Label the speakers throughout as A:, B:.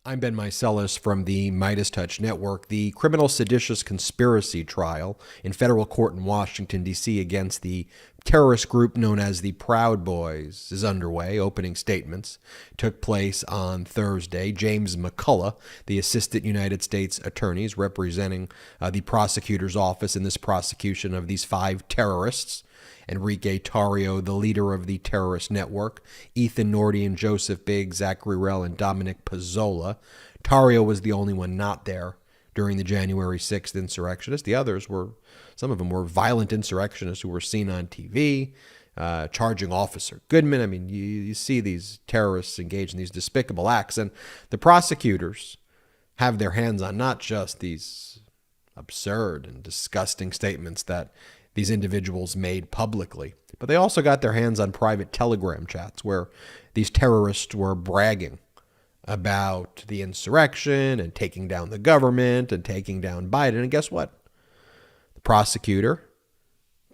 A: I'm Ben Meiselas from the Midas Touch Network. The criminal seditious conspiracy trial in federal court in Washington, D.C. against the terrorist group known as the Proud Boys is underway. Opening statements took place on Thursday. James McCullough, the assistant United States attorneys representing the prosecutor's office in this prosecution of these 5 terrorists, Enrique Tarrio, the leader of the terrorist network, Ethan Norton, Joseph Biggs, Zachary Rell, and Dominic Pizzola. Tarrio was the only one not there during the January 6th insurrectionists. The others were, some of them were violent insurrectionists who were seen on TV, charging Officer Goodman. I mean, you see these terrorists engaged in these despicable acts, and the prosecutors have their hands on not just these absurd and disgusting statements that these individuals made publicly, but they also got their hands on private Telegram chats where these terrorists were bragging about the insurrection and taking down the government and taking down Biden. And guess what? The prosecutor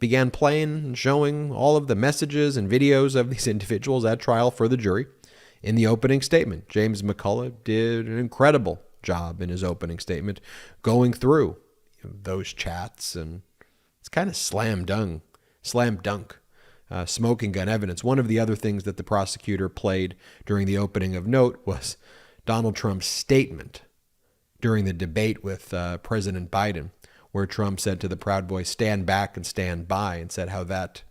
A: began playing and showing all of the messages and videos of these individuals at trial for the jury in the opening statement. James McCullough did an incredible job in his opening statement going through those chats, and it's kind of slam dunk smoking gun evidence. One of the other things that the prosecutor played during the opening of note was Donald Trump's statement during the debate with President Biden, where Trump said to the Proud Boys, "Stand back and stand by," and said how that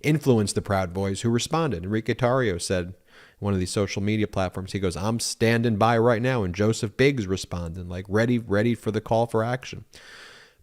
A: influenced the Proud Boys, who responded. Enrique Tarrio said, one of these social media platforms, he goes, "I'm standing by right now," and Joseph Biggs responded, like ready for the call for action.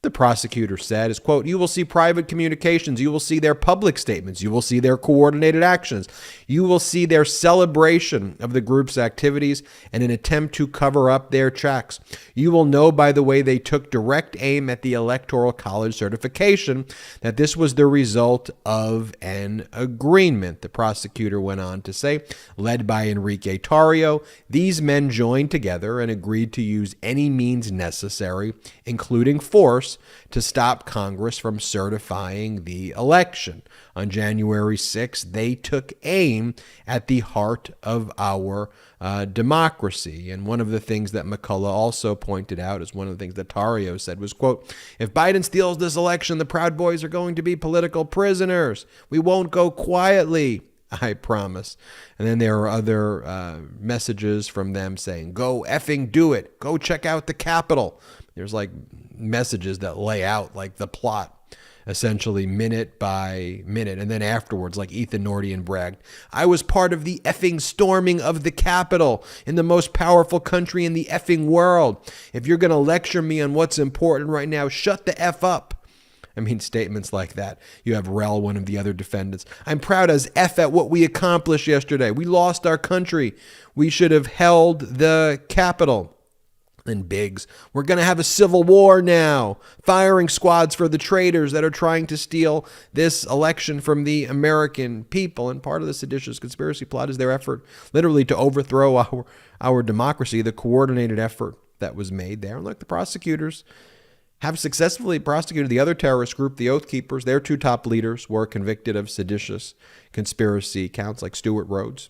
A: The prosecutor said, is quote, "You will see private communications. You will see their public statements. You will see their coordinated actions. You will see their celebration of the group's activities and an attempt to cover up their checks. You will know by the way they took direct aim at the Electoral College certification that this was the result of an agreement," the prosecutor went on to say, led by Enrique Tarrio. "These men joined together and agreed to use any means necessary, including force, to stop Congress from certifying the election. On January 6th, they took aim at the heart of our democracy." And one of the things that McCullough also pointed out, is one of the things that Tarrio said was, quote, "If Biden steals this election, the Proud Boys are going to be political prisoners. We won't go quietly, I promise." And then there are other messages from them saying, "Go effing do it. Go check out the Capitol." There's like messages that lay out like the plot, essentially minute by minute. And then afterwards, like Ethan Norton bragged, "I was part of the effing storming of the Capitol in the most powerful country in the effing world. If you're going to lecture me on what's important right now, shut the F up." I mean, statements like that. You have Rell, one of the other defendants. "I'm proud as F at what we accomplished yesterday. We lost our country. We should have held the Capitol." And Biggs, "We're going to have a civil war now. Firing squads for the traitors that are trying to steal this election from the American people." And part of the seditious conspiracy plot is their effort literally to overthrow our democracy, the coordinated effort that was made there. And look, the prosecutors have successfully prosecuted the other terrorist group, the Oath Keepers. Their 2 top leaders were convicted of seditious conspiracy counts, like Stuart Rhodes.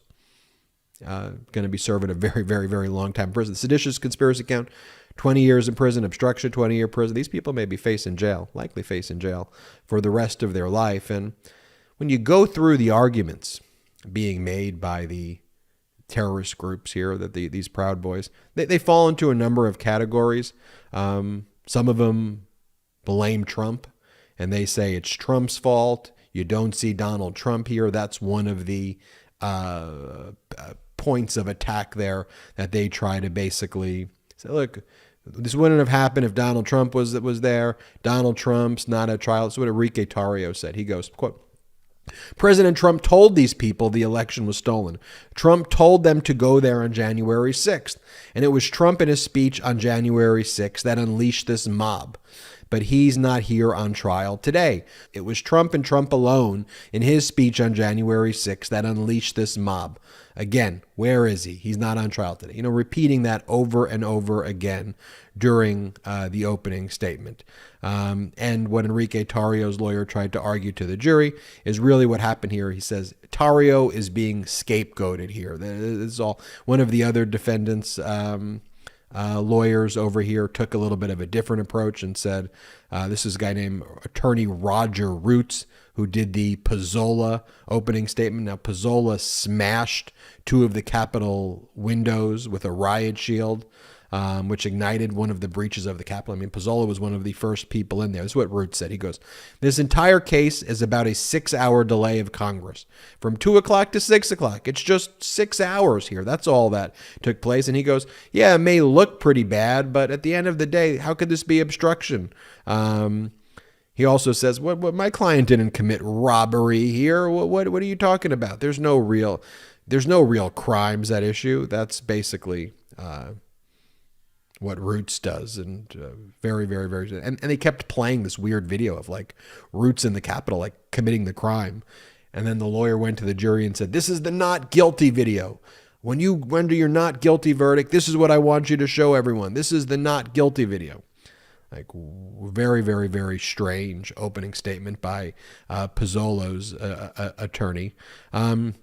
A: Going to be serving a very, very, very long time in prison. Seditious conspiracy count, 20 years in prison. Obstruction, 20-year prison. These people may be facing jail, likely facing jail for the rest of their life. And when you go through the arguments being made by the terrorist groups here, that these Proud Boys, they fall into a number of categories. Some of them blame Trump, and they say it's Trump's fault. You don't see Donald Trump here. That's one of the points of attack there, that they try to basically say, look, this wouldn't have happened if Donald Trump was there. Donald Trump's not a trial. That's what Enrique Tarrio said. He goes, quote, "President Trump told these people the election was stolen. Trump told them to go there on January 6th. And it was Trump in his speech on January 6th that unleashed this mob. But he's not here on trial today. It was Trump and Trump alone in his speech on January 6th that unleashed this mob. Again, where is he? He's not on trial today." Repeating that over and over again during the opening statement. And what Enrique Tarrio's lawyer tried to argue to the jury is really what happened here. He says Tarrio is being scapegoated here. This is all. One of the other defendants, lawyers over here took a little bit of a different approach and said, this is a guy named Attorney Roger Roots, who did the Pizzola opening statement. Now, Pizzola smashed two of the Capitol windows with a riot shield, which ignited one of the breaches of the Capitol. I mean, Pizzola was one of the first people in there. This is what Roots said. He goes, this entire case is about a 6-hour delay of Congress from 2 o'clock to 6 o'clock. It's just 6 hours here. That's all that took place. And he goes, yeah, it may look pretty bad, but at the end of the day, how could this be obstruction? He also says, what my client didn't commit robbery here. What are you talking about? There's no real crimes at issue. That's basically what Roots does, and very, very, very. And they kept playing this weird video of like Roots in the Capitol, like committing the crime. And then the lawyer went to the jury and said, this is the not guilty video. When you render your not guilty verdict, this is what I want you to show everyone. This is the not guilty video. Like very, very, very strange opening statement by Pizzola's attorney. And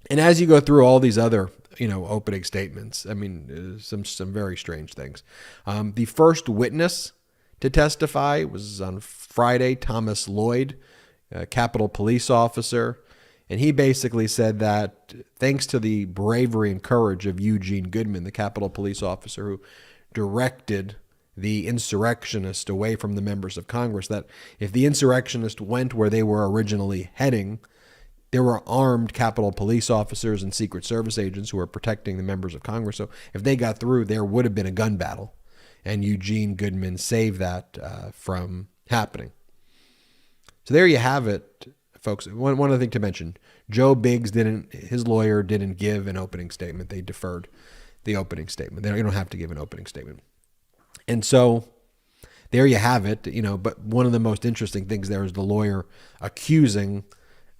A: as you go through all these other, opening statements, I mean, some very strange things. The first witness to testify was on Friday, Thomas Lloyd, a Capitol police officer. And he basically said that thanks to the bravery and courage of Eugene Goodman, the Capitol police officer who directed the insurrectionist away from the members of Congress, that if the insurrectionists went where they were originally heading, there were armed Capitol police officers and Secret Service agents who were protecting the members of Congress. So if they got through, there would have been a gun battle. And Eugene Goodman saved that from happening. So there you have it, folks. One other thing to mention, Joe Biggs his lawyer didn't give an opening statement. They deferred the opening statement. You don't have to give an opening statement. And so there you have it, but one of the most interesting things there is the lawyer accusing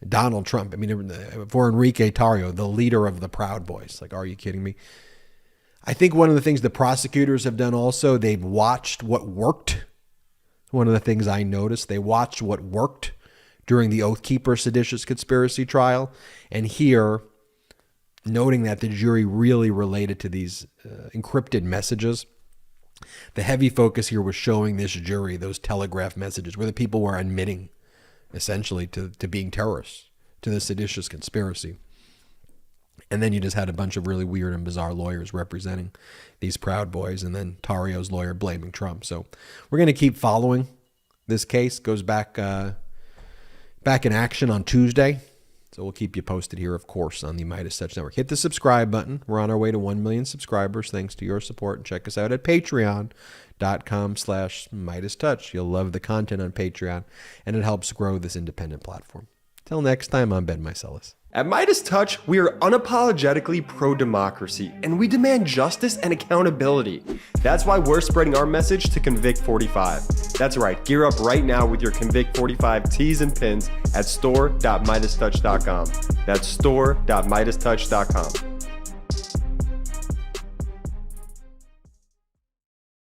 A: Donald Trump. I mean, for Enrique Tarrio, the leader of the Proud Boys. Like, are you kidding me? I think one of the things the prosecutors have done also, they've watched what worked. One of the things I noticed, they watched what worked during the Oath Keeper seditious conspiracy trial. And here, noting that the jury really related to these encrypted messages, the heavy focus here was showing this jury those telegraph messages where the people were admitting essentially to being terrorists, to the seditious conspiracy. And then you just had a bunch of really weird and bizarre lawyers representing these Proud Boys, and then Tarrio's lawyer blaming Trump. So we're going to keep following this case. Goes back in action on Tuesday. So we'll keep you posted here, of course, on the Midas Touch Network. Hit the subscribe button. We're on our way to 1 million subscribers thanks to your support. And check us out at patreon.com/MidasTouch. You'll love the content on Patreon, and it helps grow this independent platform. Till next time, I'm Ben Mycelis.
B: At Midas Touch, we are unapologetically pro-democracy, and we demand justice and accountability. That's why we're spreading our message to Convict 45. That's right, gear up right now with your Convict 45 tees and pins at store.midastouch.com. That's store.midastouch.com.